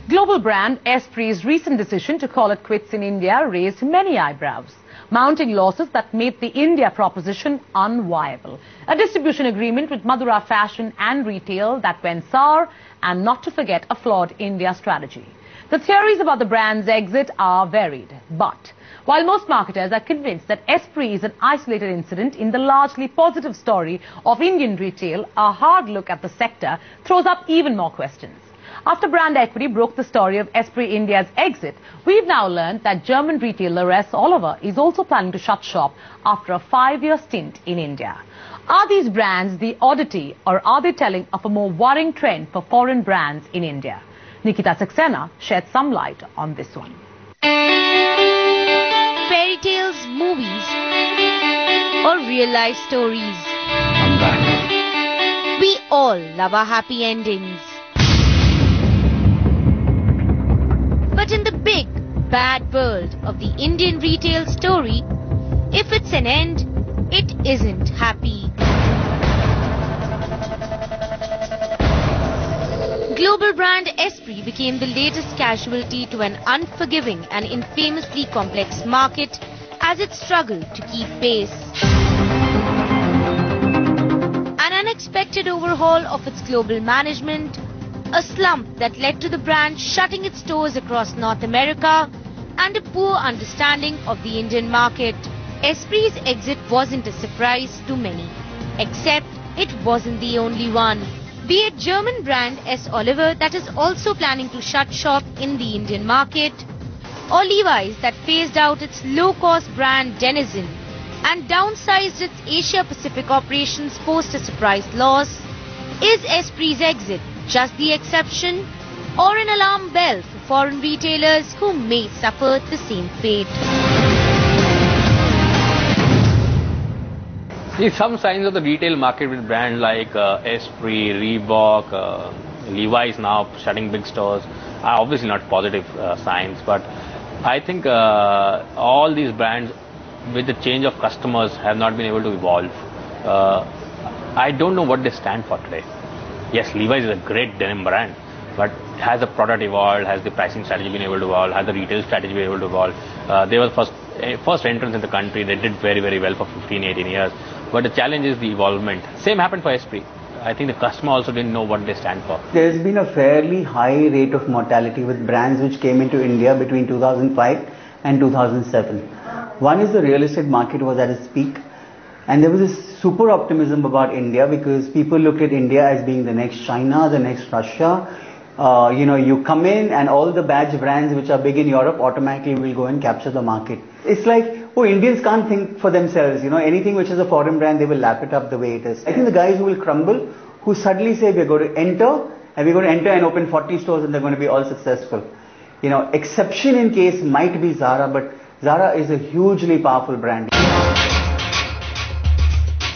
Global brand Esprit's recent decision to call it quits in India raised many eyebrows, mounting losses that made the India proposition unviable. A distribution agreement with Madura Fashion and Retail that went sour, and not to forget a flawed India strategy. The theories about the brand's exit are varied, but while most marketers are convinced that Esprit is an isolated incident in the largely positive story of Indian retail, a hard look at the sector throws up even more questions. After Brand Equity broke the story of Esprit India's exit, we've now learned that German retailer S. Oliver is also planning to shut shop after a 5-year stint in India. Are these brands the oddity, or are they telling of a more worrying trend for foreign brands in India? Nikita Saxena shed some light on this one. Fairy tales, movies, or real-life stories. I'm back. We all love our happy endings. But in the big, bad world of the Indian retail story, if it's an end, it isn't happy. Global brand Esprit became the latest casualty to an unforgiving and infamously complex market as it struggled to keep pace. An unexpected overhaul of its global management, a slump that led to the brand shutting its stores across North America, and a poor understanding of the Indian market. Esprit's exit wasn't a surprise to many, except it wasn't the only one. Be it German brand S. Oliver that is also planning to shut shop in the Indian market, or Levi's that phased out its low-cost brand Denizen and downsized its Asia-Pacific operations post a surprise loss, is Esprit's exit just the exception, or an alarm bell for foreign retailers who may suffer the same fate? See, some signs of the retail market with brands like Esprit, Reebok, Levi's now shutting big stores are obviously not positive signs, but I think all these brands with the change of customers have not been able to evolve. I don't know what they stand for today. Yes, Levi's is a great denim brand, but has the product evolved, has the pricing strategy been able to evolve, has the retail strategy been able to evolve? They were first entrants in the country. They did very, very well for 15, 18 years. But the challenge is the evolvement. Same happened for Esprit. I think the customer also didn't know what they stand for. There's been a fairly high rate of mortality with brands which came into India between 2005 and 2007. One is the real estate market was at its peak. And there was this super optimism about India because people looked at India as being the next China, the next Russia. You come in and all the badge brands which are big in Europe automatically will go and capture the market. It's like, oh, Indians can't think for themselves. Anything which is a foreign brand, they will lap it up the way it is. I think the guys who will crumble, who suddenly say we're going to enter and open 40 stores and they're going to be all successful. Exception in case might be Zara, but Zara is a hugely powerful brand.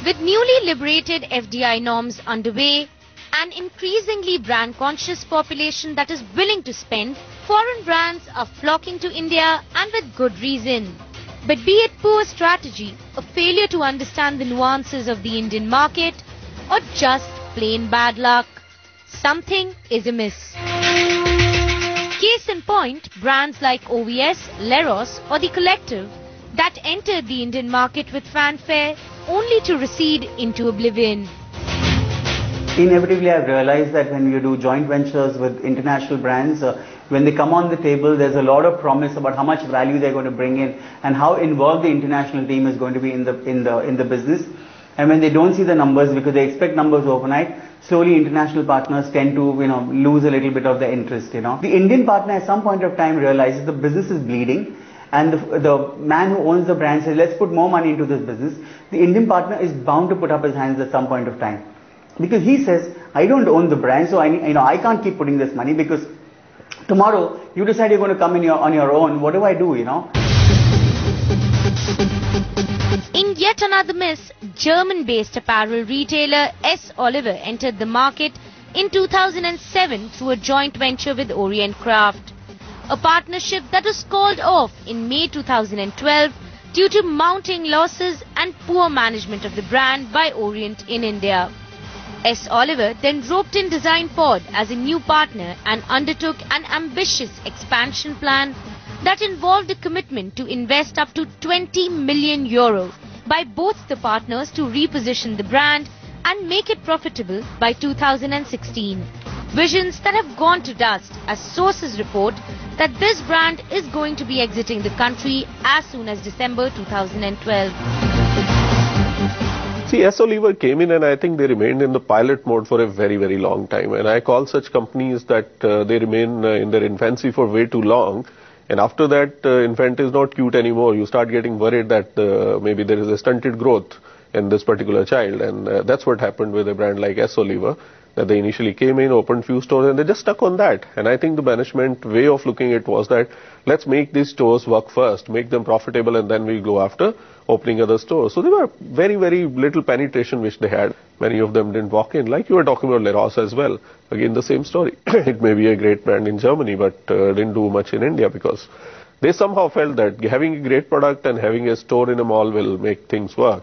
With newly liberated FDI norms underway, an increasingly brand-conscious population that is willing to spend, foreign brands are flocking to India, and with good reason. But be it poor strategy, a failure to understand the nuances of the Indian market, or just plain bad luck, something is amiss. Case in point, brands like OVS, Leros or The Collective that entered the Indian market with fanfare only to recede into oblivion. Inevitably, I've realized that when you do joint ventures with international brands, when they come on the table, there's a lot of promise about how much value they're going to bring in and how involved the international team is going to be in the business. And when they don't see the numbers because they expect numbers overnight, slowly international partners tend to lose a little bit of their interest. The Indian partner at some point of time realizes the business is bleeding. And the man who owns the brand says, let's put more money into this business. The Indian partner is bound to put up his hands at some point of time. Because he says, I don't own the brand, so I can't keep putting this money because tomorrow you decide you're going to come in on your own. What do I do, In yet another miss, German-based apparel retailer S. Oliver entered the market in 2007 through a joint venture with Orient Craft. A partnership that was called off in May 2012 due to mounting losses and poor management of the brand by Orient in India. S. Oliver then roped in Design Pod as a new partner and undertook an ambitious expansion plan that involved a commitment to invest up to €20 million by both the partners to reposition the brand and make it profitable by 2016. Visions that have gone to dust as sources report that this brand is going to be exiting the country as soon as December 2012. See, S. Oliver came in and I think they remained in the pilot mode for a very, very long time. And I call such companies that they remain in their infancy for way too long. And after that, infant is not cute anymore. You start getting worried that maybe there is a stunted growth in this particular child. And that's what happened with a brand like S. Oliver. That they initially came in, opened few stores, and they just stuck on that. And I think the management way of looking at it was that let's make these stores work first, make them profitable, and then we go after opening other stores. So there were very, very little penetration which they had. Many of them didn't walk in, like you were talking about Leros as well. Again, the same story. It may be a great brand in Germany, but didn't do much in India because they somehow felt that having a great product and having a store in a mall will make things work.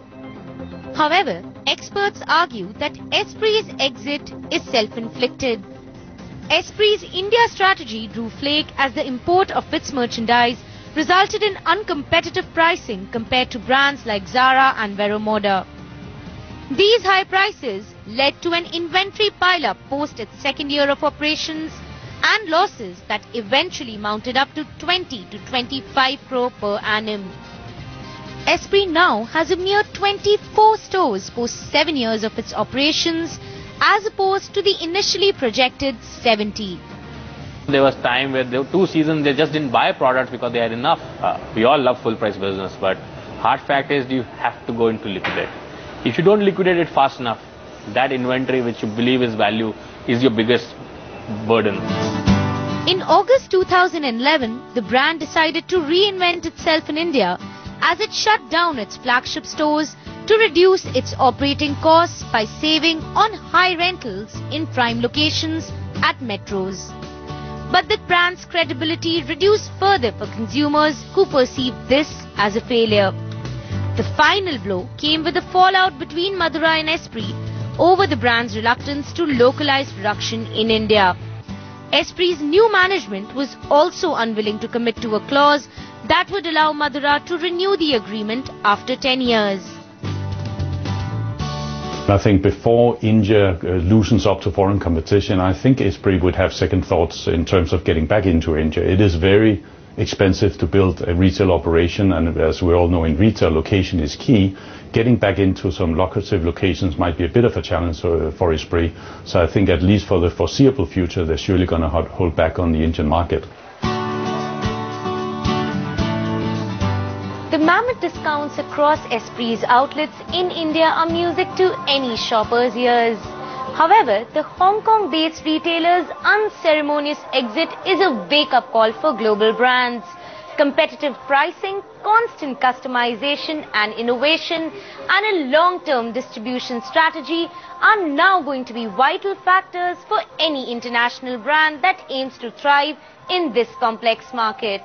However, experts argue that Esprit's exit is self-inflicted. Esprit's India strategy drew flake as the import of its merchandise resulted in uncompetitive pricing compared to brands like Zara and Vero Moda. These high prices led to an inventory pile-up post its second year of operations and losses that eventually mounted up to 20 to 25 crore per annum. Esprit now has a mere 24 stores post 7 years of its operations as opposed to the initially projected 70. There was time where there were 2 seasons they just didn't buy products because they had enough. We all love full price business, but hard fact is you have to go into liquidate. If you don't liquidate it fast enough, that inventory which you believe is value is your biggest burden. In August 2011, the brand decided to reinvent itself in India as it shut down its flagship stores to reduce its operating costs by saving on high rentals in prime locations at metros. But the brand's credibility reduced further for consumers who perceived this as a failure. The final blow came with the fallout between Madura and Esprit over the brand's reluctance to localize production in India. Esprit's new management was also unwilling to commit to a clause that would allow Madura to renew the agreement after 10 years. I think before India loosens up to foreign competition, I think Esprit would have second thoughts in terms of getting back into India. It is very expensive to build a retail operation, and as we all know, in retail, location is key. Getting back into some lucrative locations might be a bit of a challenge for Esprit. So I think at least for the foreseeable future, they're surely going to hold back on the Indian market. The mammoth discounts across Esprit's outlets in India are music to any shopper's ears. However, the Hong Kong-based retailer's unceremonious exit is a wake-up call for global brands. Competitive pricing, constant customization and innovation, and a long-term distribution strategy are now going to be vital factors for any international brand that aims to thrive in this complex market.